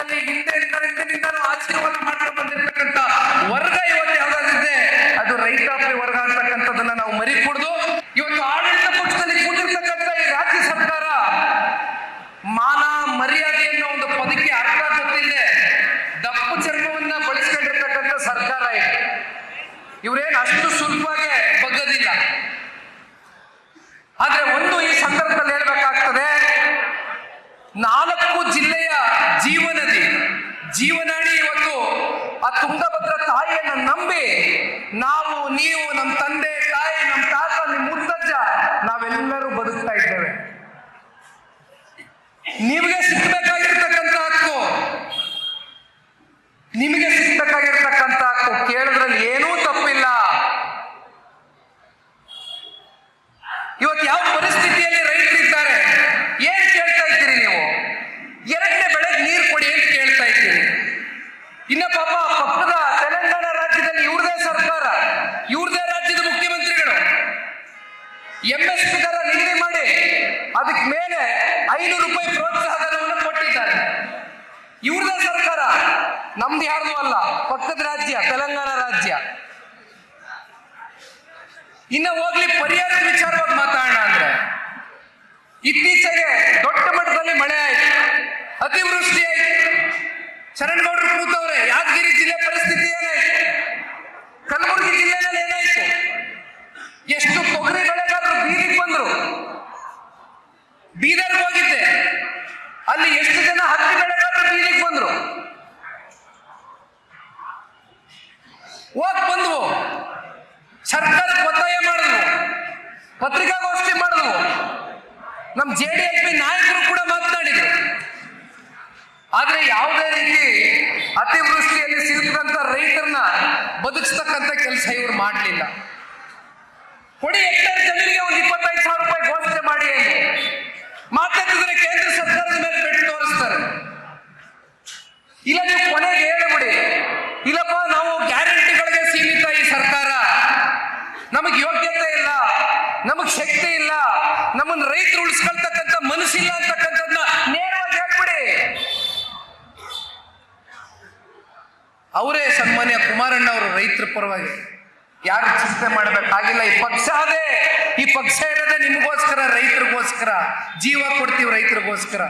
ಸಮಾಜದಲ್ಲಿ ಹಿಂದಿನಿಂದಲೂ ಆಶೀರ್ವಾದ ಮಾಡ್ಕೊಂಡು ಬಂದಿರತಕ್ಕಂಥ ವರ್ಗ ಇವತ್ತು ಯಾವ್ದಾದಿದೆ ಅದು ರೈತಾಪಿ ವರ್ಗ ಅಂತಕ್ಕಂಥದ್ದನ್ನ ನಾವು ಮರಿಕೂಡ್ದು ಇವತ್ತು ಆಡಳಿತ ಪಕ್ಷದಲ್ಲಿ ಕೂತಿರ್ತಕ್ಕಂಥ ಈ ರಾಜ್ಯ ಸರ್ಕಾರ ಮಾನ ಮರ್ಯಾದೆ ಅನ್ನೋ ಒಂದು ಪದಕ್ಕೆ ಅರ್ಥ ಗೊತ್ತಿಲ್ಲದೆ ದಪ್ಪು ಚರ್ಮವನ್ನ ಬಳಸ್ಕೊಂಡಿರ್ತಕ್ಕಂಥ ಸರ್ಕಾರ ಇದೆ. ಇವ್ರೇನು ಅಷ್ಟು ಸುಲಭವಾಗಿ ಬಗ್ಗದಿಲ್ಲ. ಆದ್ರೆ ಒಂದು ಈ ಸಂದರ್ಭದಲ್ಲಿ ಹೇಳ್ಬೇಕಾಗ್ತದೆ, 4 ಜಿಲ್ಲೆಯ ಜೀವನಾಡಿ ಇವತ್ತು ಆ ತುಂಗಭದ್ರಾ ತಾಯಿಯನ್ನು ನಂಬಿ ನಾವು, ನೀವು, ನಮ್ಮ ತಂದೆ ತಾಯಿ, ನಮ್ಮ ತಾತ, ನಿಮ್ಮ ಮುತ್ತಜ್ಜ ನಾವೆಲ್ಲರೂ ಬದುಕ್ತಾ ಇದ್ದೇವೆ. ನಿಮಗೆ ಸಿಗ್ಬೇಕಾಗಿರ್ತಕ್ಕಂಥ ಹಕ್ಕು, ನಿಮಗೆ ಸಿಗ್ಬೇಕಾಗಿರ್ತಕ್ಕಂಥ ಹಕ್ಕು ಕೇಳೋದ್ರಲ್ಲಿ ಏನೂ ತಪ್ಪಿಲ್ಲ. ಇವತ್ತು ಯಾವ ಪರಿಸ್ಥಿತಿಯಲ್ಲಿ ರೈತರಿದ್ದಾರೆ, ಏನ್ ಕೇಳ್ತಾ ಇದ್ದೀರಿ ನೀವು? 2ನೇ ಬೆಳೆಗೆ ನೀರು ಕೊಡಿ ಅಂತ ಕೇಳ್ತಾ ಇದ್ದೀರಿ. ಇನ್ನ ಪಾಪ ಪಕ್ಕದ ತೆಲಂಗಾಣ ರಾಜ್ಯದಲ್ಲಿ ಇವ್ರದೇ ಸರ್ಕಾರ, ಇವ್ರದೇ ರಾಜ್ಯದ ಮುಖ್ಯಮಂತ್ರಿಗಳು MSP ದರ ನಿಗದಿ ಮಾಡಿ ಅದಕ್ಕೆ ಮೇಲೆ 500 ರೂಪಾಯಿ ಪ್ರೋತ್ಸಾಹ ಧನವನ್ನು ಕೊಟ್ಟಿದ್ದಾರೆ. ಇವ್ರದೇ ಸರ್ಕಾರ, ನಮ್ದು ಯಾರ್ದು ಅಲ್ಲ, ಪಕ್ಕದ ರಾಜ್ಯ ತೆಲಂಗಾಣ ರಾಜ್ಯ. ಇನ್ನ ಹೋಗ್ಲಿ ಪರಿಹಾರ ವಿಚಾರವಾಗಿ ಮಾತಾಡೋಣ ಅಂದ್ರೆ, ಇತ್ತೀಚೆಗೆ ದೊಡ್ಡ ಮಟ್ಟದಲ್ಲಿ ಮಳೆ ಆಯ್ತು, ಅತಿವೃಷ್ಟಿ ಆಯ್ತು. ಶರಣಗೌಡರು ಕೂತವ್ರೆ, ಯಾದಗಿರಿ ಜಿಲ್ಲೆ ಪರಿಸ್ಥಿತಿ ಏನಾಯ್ತು, ಕಲಬುರಗಿ ಜಿಲ್ಲೆನಲ್ಲಿ ಏನಾಯ್ತು, ಎಷ್ಟು ತೊಗರಿ ಬೆಳೆಗಾರರು ಬೀದಿಗೆ ಬಂದ್ರು. ಬೀದರ್ಗೆ ಹೋಗಿದ್ದೆ, ಅಲ್ಲಿ ಎಷ್ಟು ಜನ ಹತ್ತಿ ಬೆಳೆಗಾರರು ಬೀದಿಗೆ ಬಂದ್ರು. ಹೋಗ್ ಬಂದ್ವು, ಸರ್ಕಾರಕ್ಕೆ ಒತ್ತಾಯ ಮಾಡಿದ್ವು, ಪತ್ರಿಕಾಗೋಷ್ಠಿ ಮಾಡಿದ್ವು, ನಮ್ಮ JDSP ನಾಯಕರು ಕೂಡ ಮಾತನಾಡಿದ್ರು. ಆದ್ರೆ ಯಾವುದೇ ರೀತಿ ಅತಿವೃಷ್ಟಿಯಲ್ಲಿ ಸಿಲುಕಿದಂತ ರೈತರನ್ನ ಬದುಕಿಸ್ತಕ್ಕಂಥ ಕೆಲಸ ಇವರು ಮಾಡಲಿಲ್ಲ. ಕೊಡಿ ಹೆಕ್ಟೇರ್ ಜಮೀನಿಗೆ ಒಂದು 25,000 ರೂಪಾಯಿ ಘೋಷಣೆ ಮಾಡಿ ಎಂದು ಮಾತಾಡಿದ್ರೆ ಕೇಂದ್ರ ಸರ್ಕಾರದ ಮೇಲೆ ಪೆಟ್ಟು ತೋರಿಸ್ತಾರೆ. ಇಲ್ಲ ನೀವು ಕೊನೆಗೆ ಹೇಳ್ಬಿಡಿ, ಇಲ್ಲಪ್ಪ ನಾವು ಗ್ಯಾರಂಟಿಗಳಿಗೆ ಸೀಮಿತ ಈ ಸರ್ಕಾರ, ನಮಗೆ ಯೋಗ್ಯತೆ ಇಲ್ಲ, ನಮಗ್ ಶಕ್ತಿ ಇಲ್ಲ, ನಮ್ಮನ್ನ ರೈತರು ಉಳಿಸ್ಕೊಳ್ತಕ್ಕಂಥ ಮನಸ್ಸಿಲ್ಲ ಅಂತಕ್ಕಂಥದ್ದನ್ನ ನೇರವಾಗಿ ಹೇಳ್ಬಿಡಿ. ಅವರೇ ಸನ್ಮಾನ್ಯ ಕುಮಾರಣ್ಣ ಅವರು ರೈತರ ಪರವಾಗಿ ಯಾರು ಚಿಂತೆ ಮಾಡಬೇಕಾಗಿಲ್ಲ. ಈ ಪಕ್ಷ ಇರೋದೇ ನಿಮಗೋಸ್ಕರ, ರೈತರಿಗೋಸ್ಕರ, ಜೀವ ಕೊಡ್ತೀವಿ ರೈತರಿಗೋಸ್ಕರ.